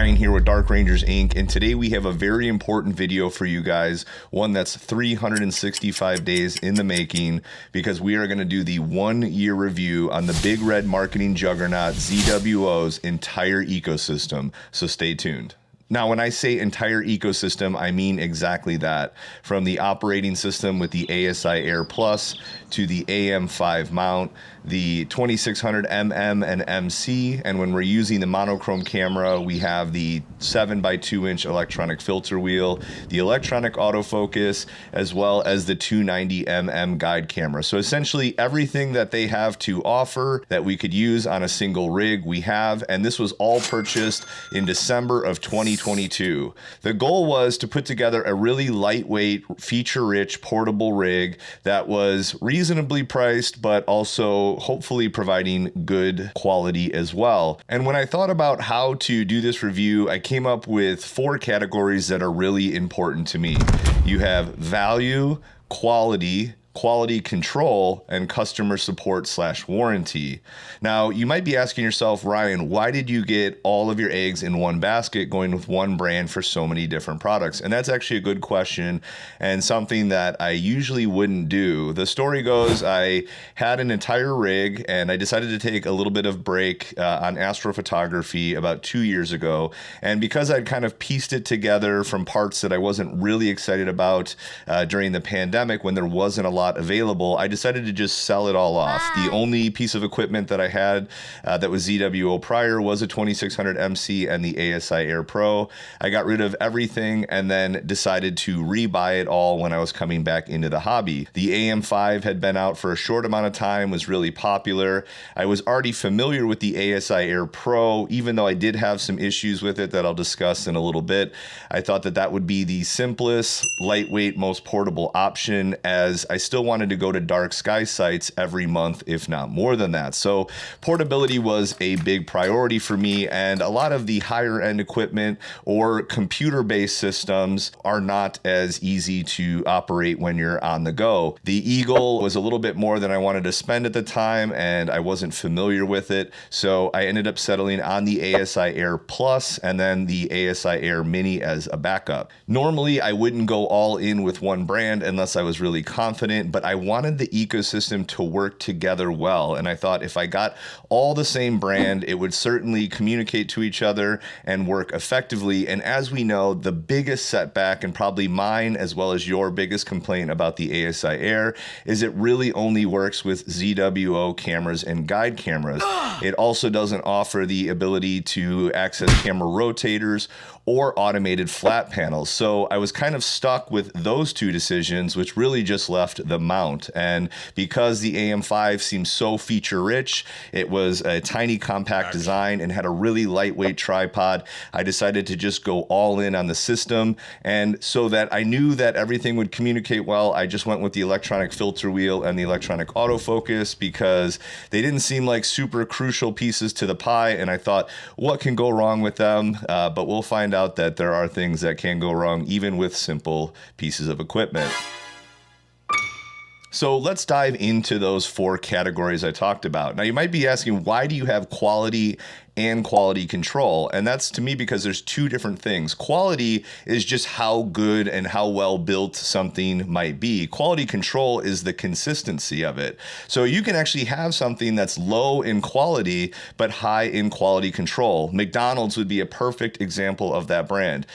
Ryan here with Dark Rangers Inc. And today we have a very important video for you guys, one that's 365 days in the making, because we are going to do the 1-year review on the big red marketing juggernaut ZWO's entire ecosystem. So stay tuned. Now, when I say entire ecosystem, I mean exactly that. From the operating system with the ASI Air Plus to the AM5 mount, the 2600mm and MC, and when we're using the monochrome camera, we have the 7x2-inch electronic filter wheel, the electronic autofocus, as well as the 290mm guide camera. So essentially everything that they have to offer that we could use on a single rig, we have, and this was all purchased in December of 2022. The goal was to put together a really lightweight, feature-rich, portable rig that was reasonably priced, but also hopefully providing good quality as well. And when I thought about how to do this review, I came up with 4 categories that are really important to me. You have value, quality control, and customer support / warranty. Now, you might be asking yourself, Ryan, why did you get all of your eggs in one basket going with one brand for so many different products? And that's actually a good question and something that I usually wouldn't do. The story goes, I had an entire rig and I decided to take a little bit of break on astrophotography about 2 years ago. And because I'd kind of pieced it together from parts that I wasn't really excited about during the pandemic when there wasn't a lot available, I decided to just sell it all off. The only piece of equipment that I had that was ZWO prior was a 2600 MC and the ASI Air Pro. I got rid of everything and then decided to rebuy it all when I was coming back into the hobby. The AM5 had been out for a short amount of time, was really popular. I was already familiar with the ASI Air Pro, even though I did have some issues with it that I'll discuss in a little bit. I thought that that would be the simplest, lightweight, most portable option, as I still wanted to go to dark sky sites every month, if not more than that. So portability was a big priority for me, and a lot of the higher end equipment or computer-based systems are not as easy to operate when you're on the go. The Eagle was a little bit more than I wanted to spend at the time, and I wasn't familiar with it, so I ended up settling on the ASI Air Plus and then the ASI Air Mini as a backup. Normally, I wouldn't go all in with one brand unless I was really confident, but I wanted the ecosystem to work together well. And I thought if I got all the same brand, it would certainly communicate to each other and work effectively. And as we know, the biggest setback, and probably mine as well as your biggest complaint about the ASI Air, is it really only works with ZWO cameras and guide cameras. It also doesn't offer the ability to access camera rotators or automated flat panels. So I was kind of stuck with those two decisions, which really just left the mount. And because the AM5 seems so feature rich, it was a tiny compact design and had a really lightweight tripod, I decided to just go all in on the system. And so that I knew that everything would communicate well, I just went with the electronic filter wheel and the electronic autofocus because they didn't seem like super crucial pieces to the pie. And I thought, what can go wrong with them? But we'll find out that there are things that can go wrong even with simple pieces of equipment. So let's dive into those 4 categories I talked about. Now, you might be asking, why do you have quality and quality control? And that's, to me, because there's 2 different things. Quality is just how good and how well built something might be. Quality control is the consistency of it. So you can actually have something that's low in quality, but high in quality control. McDonald's would be a perfect example of that brand.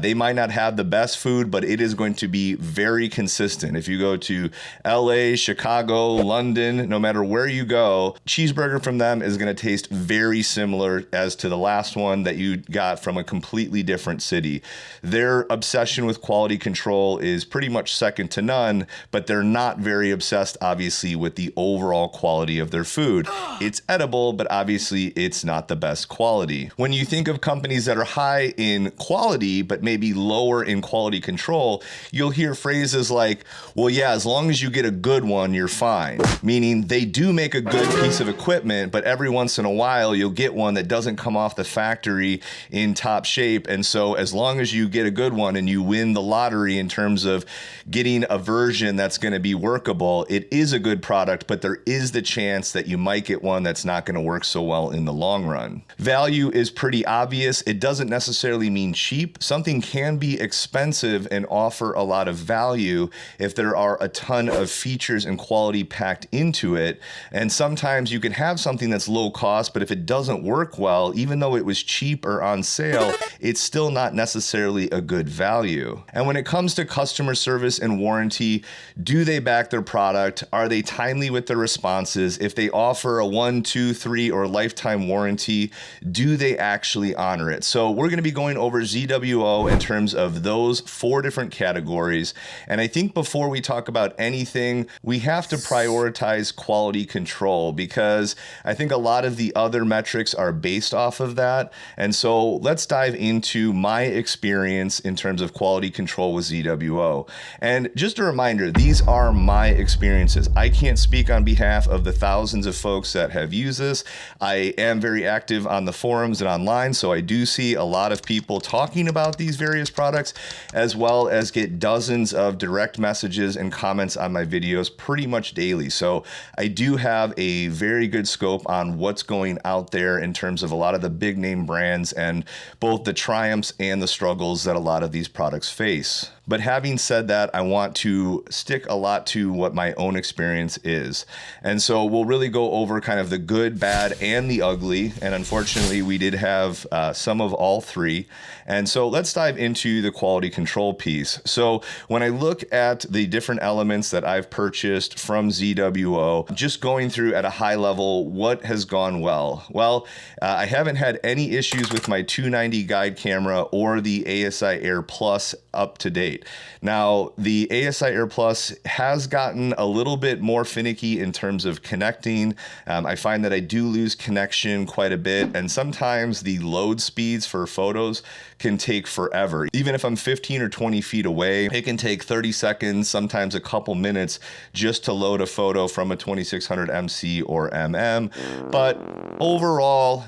They might not have the best food, but it is going to be very consistent. If you go to LA, Chicago, London, no matter where you go, cheeseburger from them is going to taste very similar as to the last one that you got from a completely different city. Their obsession with quality control is pretty much second to none, but they're not very obsessed, obviously, with the overall quality of their food. It's edible, but obviously it's not the best quality. When you think of companies that are high in quality, but maybe lower in quality control, you'll hear phrases like, well, yeah, as long as you get a good one, you're fine. Meaning they do make a good piece of equipment, but every once in a while you'll get one one that doesn't come off the factory in top shape. And so as long as you get a good one and you win the lottery in terms of getting a version that's going to be workable, it is a good product, but there is the chance that you might get one that's not going to work so well in the long run. Value is pretty obvious. It doesn't necessarily mean cheap. Something can be expensive and offer a lot of value if there are a ton of features and quality packed into it. And sometimes you can have something that's low cost, but if it doesn't work well, even though it was cheap or on sale, it's still not necessarily a good value. And when it comes to customer service and warranty, do they back their product? Are they timely with their responses? If they offer a 1, 2, 3, or lifetime warranty, do they actually honor it? So we're going to be going over ZWO in terms of those 4 different categories. And I think before we talk about anything, we have to prioritize quality control, because I think a lot of the other metrics are based off of that. And so let's dive into my experience in terms of quality control with ZWO. And just a reminder, these are my experiences. I can't speak on behalf of the thousands of folks that have used this. I am very active on the forums and online, so I do see a lot of people talking about these various products, as well as get dozens of direct messages and comments on my videos pretty much daily. So I do have a very good scope on what's going out there in terms of a lot of the big name brands and both the triumphs and the struggles that a lot of these products face. But having said that, I want to stick a lot to what my own experience is. And so we'll really go over kind of the good, bad, and the ugly. And unfortunately, we did have some of all 3. And so let's dive into the quality control piece. So when I look at the different elements that I've purchased from ZWO, just going through at a high level, what has gone well? Well, I haven't had any issues with my 290 guide camera or the ASI Air Plus up to date. Now, the ASI Air Plus has gotten a little bit more finicky in terms of connecting. I find that I do lose connection quite a bit, and sometimes the load speeds for photos can take forever. Even if I'm 15 or 20 feet away, it can take 30 seconds, sometimes a couple minutes, just to load a photo from a 2600 MC or MM. But overall,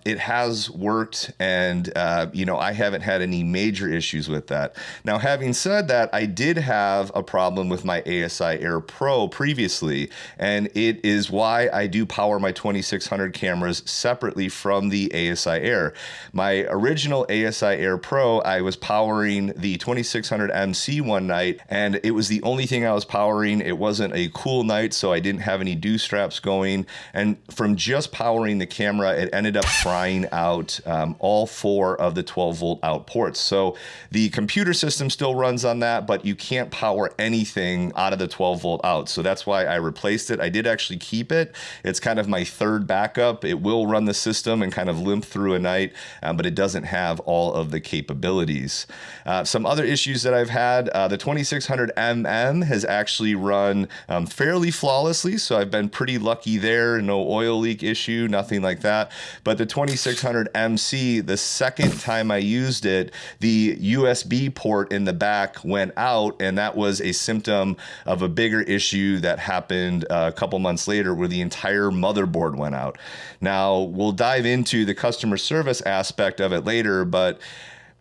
it has worked, and I haven't had any major issues with that. Now, having said that, I did have a problem with my ASI Air Pro previously, and it is why I do power my 2600 cameras separately from the ASI Air. My original ASI Air Pro, I was powering the 2600 MC one night, and it was the only thing I was powering. It wasn't a cool night, so I didn't have any dew straps going, and from just powering the camera, it ended up frying out all 4 of the 12 volt out ports. So the computer system still runs on that, but you can't power anything out of the 12 volt out. So that's why I replaced it. I did actually keep it. It's kind of my third backup. It will run the system and kind of limp through a night, but it doesn't have all of the capabilities. Some other issues that I've had, the 2600 MM has actually run fairly flawlessly, so I've been pretty lucky there. No oil leak issue, nothing like that. But the 2600 MC, the second time I used it, the USB port in the back went out, and that was a symptom of a bigger issue that happened a couple months later where the entire motherboard went out. Now, we'll dive into the customer service aspect of it later, but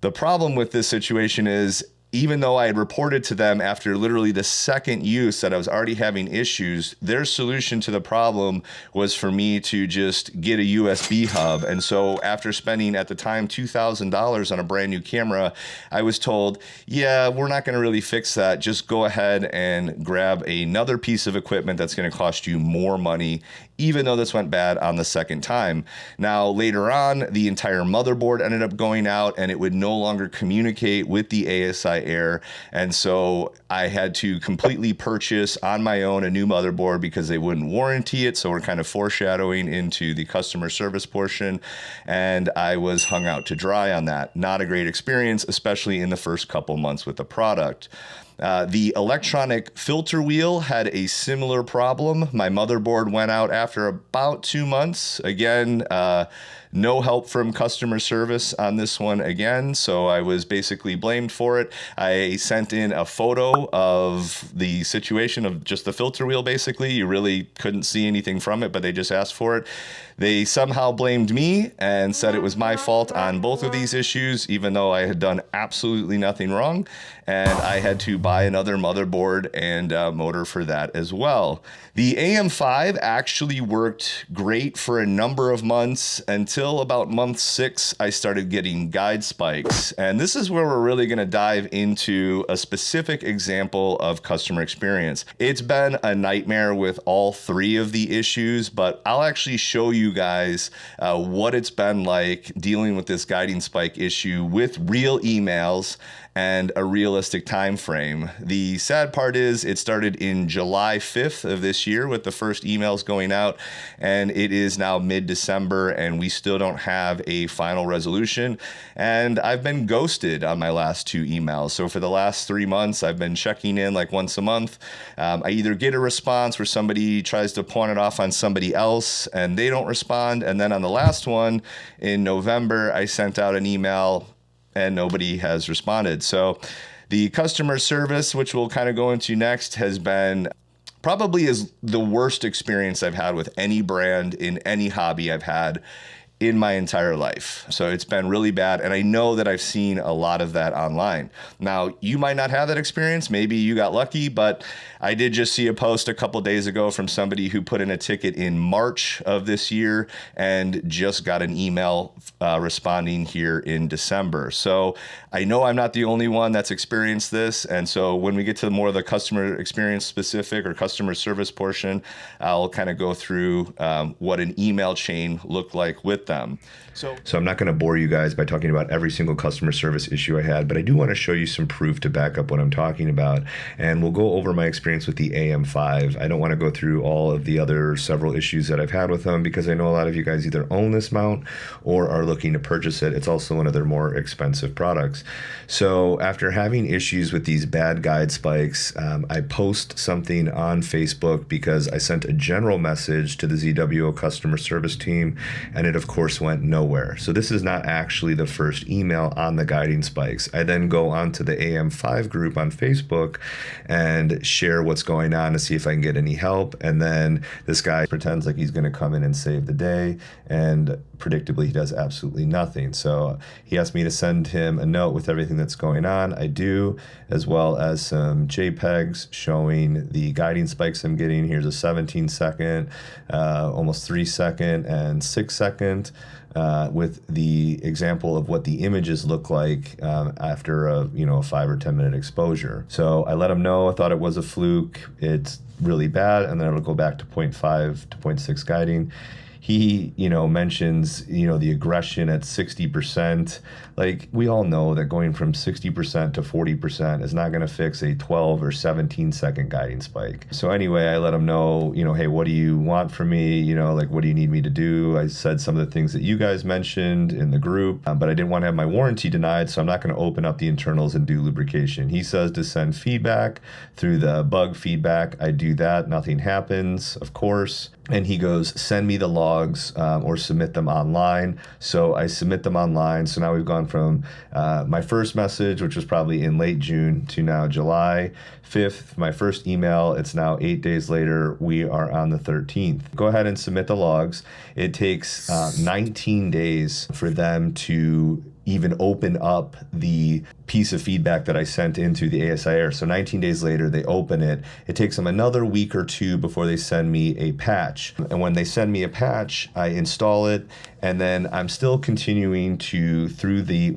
the problem with this situation is, even though I had reported to them after literally the second use that I was already having issues, their solution to the problem was for me to just get a USB hub. And so after spending at the time $2,000 on a brand new camera, I was told, yeah, we're not going to really fix that. Just go ahead and grab another piece of equipment that's going to cost you more money, even though this went bad on the second time. Now, later on, the entire motherboard ended up going out, and it would no longer communicate with the ASI Air. And so I had to completely purchase on my own a new motherboard because they wouldn't warranty it. So we're kind of foreshadowing into the customer service portion. And I was hung out to dry on that. Not a great experience, especially in the first couple months with the product. The electronic filter wheel had a similar problem. My motherboard went out after about 2 months. Again, no help from customer service on this one again, so I was basically blamed for it. I sent in a photo of the situation of just the filter wheel, basically. You really couldn't see anything from it, but they just asked for it. They somehow blamed me and said it was my fault on both of these issues, even though I had done absolutely nothing wrong, and I had to buy another motherboard and motor for that as well. The AM5 actually worked great for a number of months until about month 6, I started getting guide spikes. And this is where we're really going to dive into a specific example of customer experience. It's been a nightmare with all 3 of the issues, but I'll actually show you guys what it's been like dealing with this guiding spike issue with real emails and a realistic time frame. The sad part is it started in July 5th of this year with the first emails going out, and it is now mid-December and we still don't have a final resolution. And I've been ghosted on my last 2 emails. So for the last 3 months, I've been checking in like once a month. I either get a response where somebody tries to pawn it off on somebody else and they don't respond. And then on the last one in November, I sent out an email and nobody has responded. So the customer service, which we'll kind of go into next, has been probably is the worst experience I've had with any brand in any hobby I've had in my entire life. So it's been really bad. And I know that I've seen a lot of that online. Now, you might not have that experience. Maybe you got lucky, but I did just see a post a couple days ago from somebody who put in a ticket in March of this year and just got an email responding here in December. So I know I'm not the only one that's experienced this. And so when we get to more of the customer experience specific or customer service portion, I'll kind of go through what an email chain looked like with them. So I'm not going to bore you guys by talking about every single customer service issue I had, but I do want to show you some proof to back up what I'm talking about. And we'll go over my experience with the AM5. I don't want to go through all of the other several issues that I've had with them because I know a lot of you guys either own this mount or are looking to purchase it. It's also one of their more expensive products. So after having issues with these bad guide spikes, I post something on Facebook because I sent a general message to the ZWO customer service team, and it of course went nowhere. So this is not actually the first email on the guiding spikes. I then go onto the AM5 group on Facebook and share what's going on to see if I can get any help. And then this guy pretends like he's going to come in and save the day, and predictably he does absolutely nothing. So he asked me to send him a note with everything that's going on. I do, as well as some JPEGs showing the guiding spikes I'm getting. Here's a 17-second, almost 3-second, and 6-second. With the example of what the images look like after a 5 or 10 minute exposure. So I let him know I thought it was a fluke. It's really bad, and then it'll go back to 0.5 to 0.6 guiding. He, mentions, the aggression at 60%. Like, we all know that going from 60% to 40% is not going to fix a 12 or 17-second guiding spike. So anyway, I let him know, hey, what do you want from me? What do you need me to do? I said some of the things that you guys mentioned in the group, but I didn't want to have my warranty denied, so I'm not going to open up the internals and do lubrication. He says to send feedback through the bug feedback. I do that. Nothing happens, of course. And he goes, send me the logs or submit them online. So I submit them online. So now we've gone from my first message, which was probably in late June, to now July 5th, my first email. It's now 8 days later. We are on the 13th. Go ahead and submit the logs. It takes 19 days for them to even open up the piece of feedback that I sent into the ASIR. So 19 days later, they open it. It takes them another week or 2 before they send me a patch. And when they send me a patch, I install it. And then I'm still continuing to,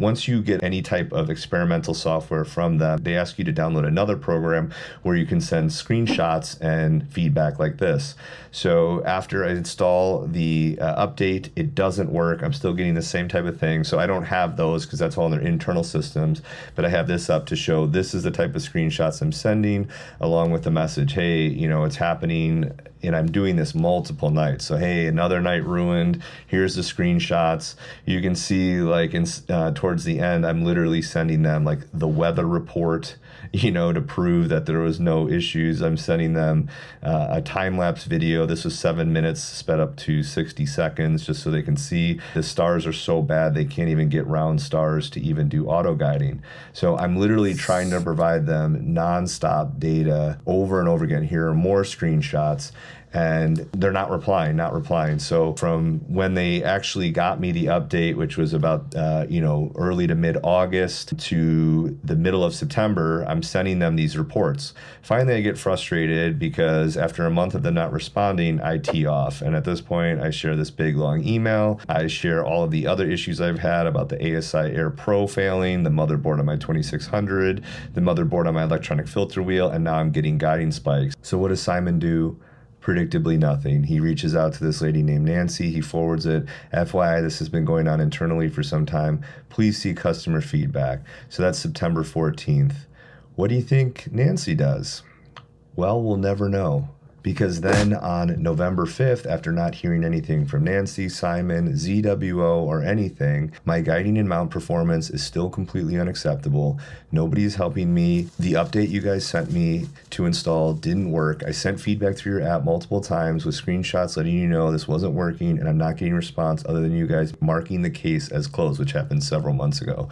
once you get any type of experimental software from them, they ask you to download another program where you can send screenshots and feedback like this. So after I install the update, it doesn't work. I'm still getting the same type of thing. So I don't have those because that's all in their internal systems. But I have this up to show this is the type of screenshots I'm sending along with the message, hey, it's happening. and I'm doing this multiple nights. So, hey, another night ruined. Here's the screenshots. You can see like towards the end, I'm literally sending them like the weather report, to prove that there was no issues. I'm sending them a time-lapse video. This was 7 minutes, sped up to 60 seconds, just so they can see. The stars are so bad, they can't even get round stars to even do auto guiding. So I'm literally trying to provide them nonstop data over and over again. Here are more screenshots. And they're not replying. So from when they actually got me the update, which was about, early to mid-August to the middle of September, I'm sending them these reports. Finally, I get frustrated because after a month of them not responding, I tee off. And at this point, I share this big, long email. I share all of the other issues I've had about the ASI Air Pro failing, the motherboard on my 2600, the motherboard on my electronic filter wheel, and now I'm getting guiding spikes. So what does Simon do? Predictably nothing. He reaches out to this lady named Nancy. He forwards it. FYI, this has been going on internally for some time. Please see customer feedback. So that's September 14th. What do you think Nancy does? Well, we'll never know. Because then on November 5th, after not hearing anything from Nancy, Simon, ZWO, or anything, my guiding and mount performance is still completely unacceptable. Nobody's helping me. The update you guys sent me to install didn't work. I sent feedback through your app multiple times with screenshots letting you know this wasn't working, and I'm not getting a response other than you guys marking the case as closed, which happened several months ago.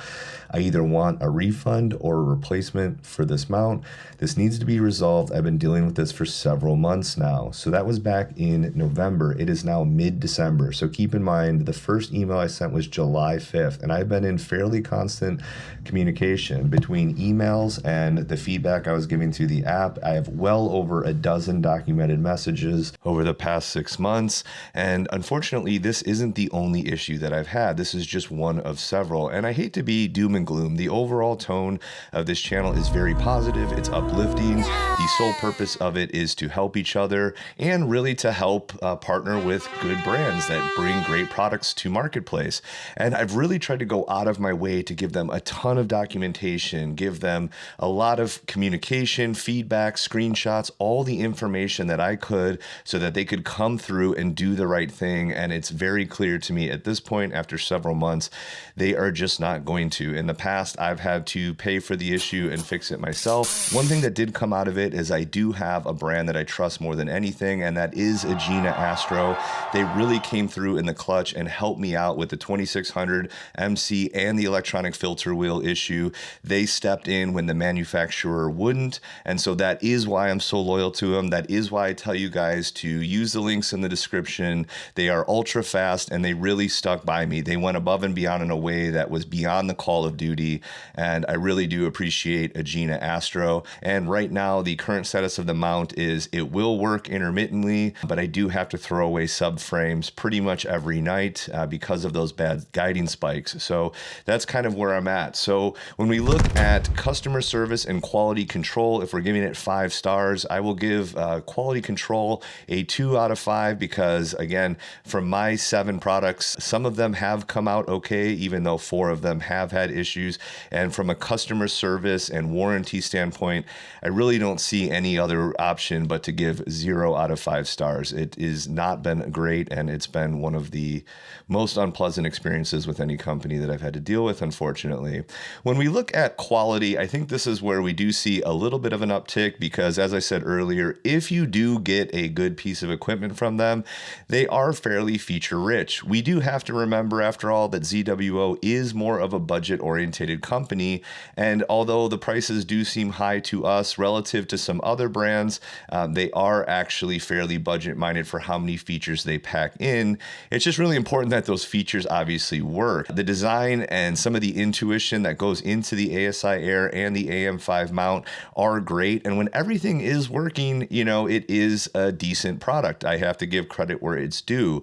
I either want a refund or a replacement for this mount. This needs to be resolved. I've been dealing with this for several months now. So that was back in November. It is now mid-December. So keep in mind, the first email I sent was July 5th, and I've been in fairly constant communication between emails and the feedback I was giving through the app. I have well over a dozen documented messages over the past 6 months. And unfortunately, this isn't the only issue that I've had. This is just one of several. And I hate to be doom and gloom. The overall tone of this channel is very positive. It's uplifting. The sole purpose of it is to help each other and really to help partner with good brands that bring great products to marketplace. And I've really tried to go out of my way to give them a ton of documentation, give them a lot of communication, feedback, screenshots, all the information that I could so that they could come through and do the right thing. And it's very clear to me at this point, after several months, they are just not going to. In the past, I've had to pay for the issue and fix it myself. One thing that did come out of it is I do have a brand that I trust more than anything, and that is Agena Astro. They really came through in the clutch and helped me out with the 2600 MC and the electronic filter wheel issue. They stepped in when the manufacturer wouldn't, and so that is why I'm so loyal to them. That is why I tell you guys to use the links in the description. They are ultra fast, and they really stuck by me. They went above and beyond in a way that was beyond the call of duty, and I really do appreciate Agena Astro. And right now, the current status of the mount is it will work intermittently, but I do have to throw away subframes pretty much every night because of those bad guiding spikes. So that's kind of where I'm at. So when we look at customer service and quality control, if we're giving it 5 stars, I will give quality control a 2 out of 5 because, again, from my 7 products, some of them have come out okay, even though 4 of them have had issues. And from a customer service and warranty standpoint, I really don't see any other option but to give 0 out of 5 stars. It has not been great, and it's been one of the most unpleasant experiences with any company that I've had to deal with, unfortunately. When we look at quality, I think this is where we do see a little bit of an uptick because, as I said earlier, if you do get a good piece of equipment from them, they are fairly feature rich. We do have to remember, after all, that ZWO is more of a budget-oriented company, and although the prices do seem high to us relative to some other brands, they are actually fairly budget-minded for how many features they pack in. It's just really important that those features obviously work. The design and some of the intuition that goes into the ASI Air and the AM5 mount are great, and when everything is working, it is a decent product. I have to give credit where it's due.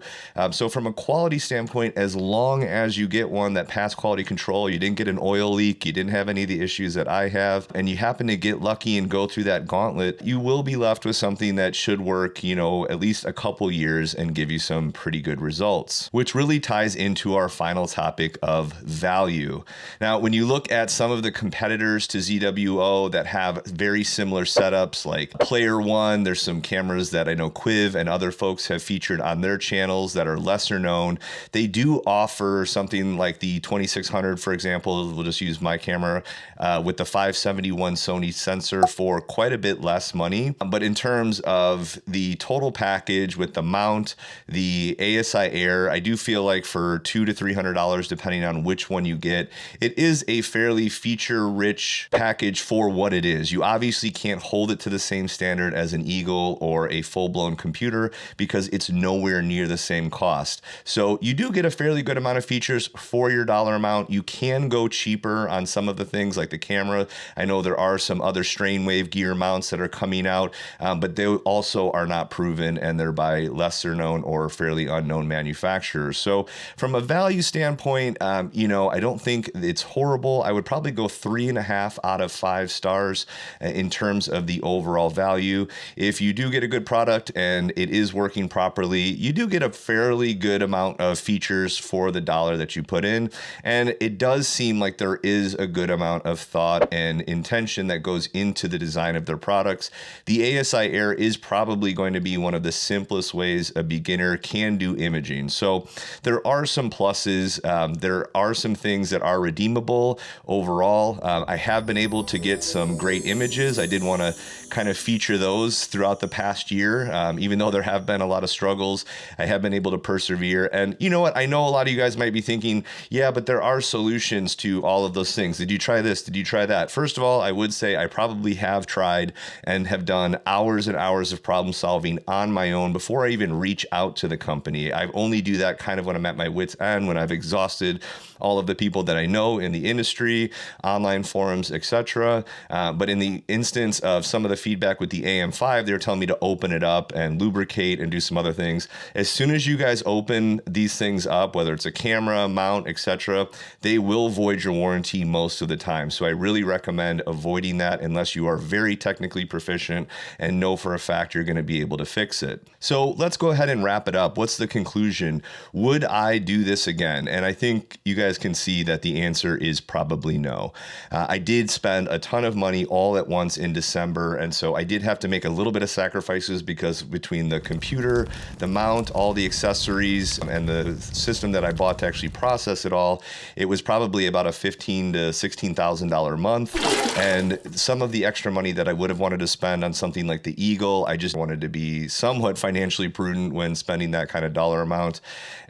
So from a quality standpoint, as long as you get one that passed quality control, you didn't get an oil leak, you didn't have any of the issues that I have, and you happen to get lucky and go through that gauntlet, you will be left with something something that should work, you know, at least a couple years and give you some pretty good results, which really ties into our final topic of value. Now, when you look at some of the competitors to ZWO that have very similar setups like Player One, there's some cameras that I know Quiv and other folks have featured on their channels that are lesser known. They do offer something like the 2600, for example. We'll just use my camera with the 571 Sony sensor for quite a bit less money. But in terms of the total package with the mount, the ASI Air, I do feel like for $200 to $300, depending on which one you get, it is a fairly feature-rich package for what it is. You obviously can't hold it to the same standard as an Eagle or a full-blown computer because it's nowhere near the same cost. So you do get a fairly good amount of features for your dollar amount. You can go cheaper on some of the things like the camera. I know there are some other strain wave gear mounts that are coming out, but they also are not proven and they're by lesser known or fairly unknown manufacturers. So from a value standpoint, you know, I don't think it's horrible. I would probably go 3.5 out of 5 stars in terms of the overall value. If you do get a good product and it is working properly, you do get a fairly good amount of features for the dollar that you put in. And it does seem like there is a good amount of thought and intention that goes into the design of their products. The ASI Air is probably going to be one of the simplest ways a beginner can do imaging. So there are some pluses. There are some things that are redeemable overall. I have been able to get some great images. I did want to kind of feature those throughout the past year. Even though there have been a lot of struggles, I have been able to persevere. And you know what? I know a lot of you guys might be thinking, yeah, but there are solutions to all of those things. Did you try this? Did you try that? First of all, I would say I probably have tried and have done hours and hours of problem solving on my own before I even reach out to the company. I only do that kind of when I'm at my wit's end, when I've exhausted all of the people that I know in the industry, online forums, etc. But in the instance of some of the feedback with the AM5, they were telling me to open it up and lubricate and do some other things. As soon as you guys open these things up, whether it's a camera, mount, etc., they will void your warranty most of the time. So I really recommend avoiding that unless you are very technically proficient and know for a fact you're going to be able to fix it. So let's go ahead and wrap it up. What's the conclusion? Would I do this again? And I think you guys can see that the answer is probably no. I did spend a ton of money all at once in December, and so I did have to make a little bit of sacrifices because between the computer, the mount, all the accessories, and the system that I bought to actually process it all, it was probably about a $15,000 to $16,000 a month. And some of the extra money that I would have wanted to spend on something like the Eagle, I just wanted to be somewhat financially prudent when spending that kind of dollar amount.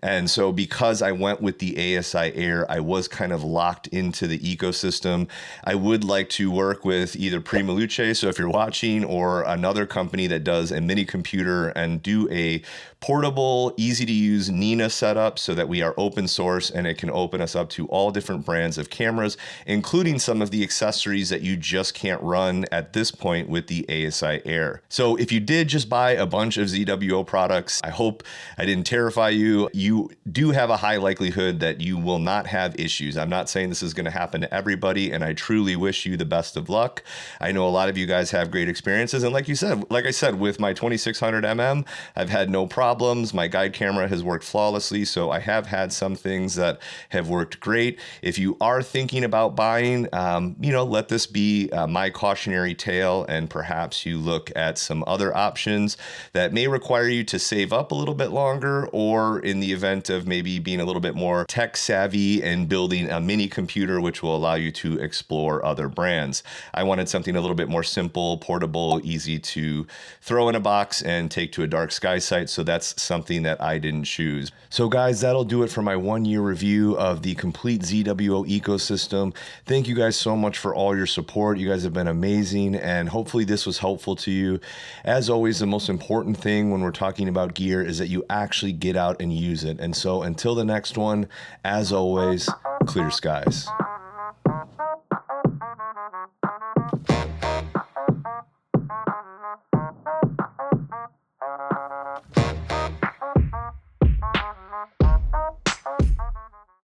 And so because I went with the ASI Air, I was kind of locked into the ecosystem. I would like to work with either Prima Luce, so if you're watching, or another company that does a mini computer and do a portable, easy to use Nina setup so that we are open source and it can open us up to all different brands of cameras, including some of the accessories that you just can't run at this point with the ASI Air. So if you did just buy a bunch of ZWO products, I hope I didn't terrify you. You do have a high likelihood that you will not have issues. I'm not saying this is going to happen to everybody, and I truly wish you the best of luck. I know a lot of you guys have great experiences, and like I said, with my 2600mm, I've had no problems. My guide camera has worked flawlessly, so I have had some things that have worked great. If you are thinking about buying, let this be my cautionary tale, and perhaps you look at some other options that may require you to save up a little bit longer, or in the event of maybe being a little bit more tech savvy and building a mini computer, which will allow you to explore other brands. I wanted something a little bit more simple, portable, easy to throw in a box and take to a dark sky site. So that's something that I didn't choose. So guys, that'll do it for my 1-year review of the complete ZWO ecosystem. Thank you guys so much for all your support. You guys have been amazing, and hopefully this was helpful to you. As always, the most important thing when we're talking about gear is that you actually get out and use it. And so until the next one, as always, clear skies.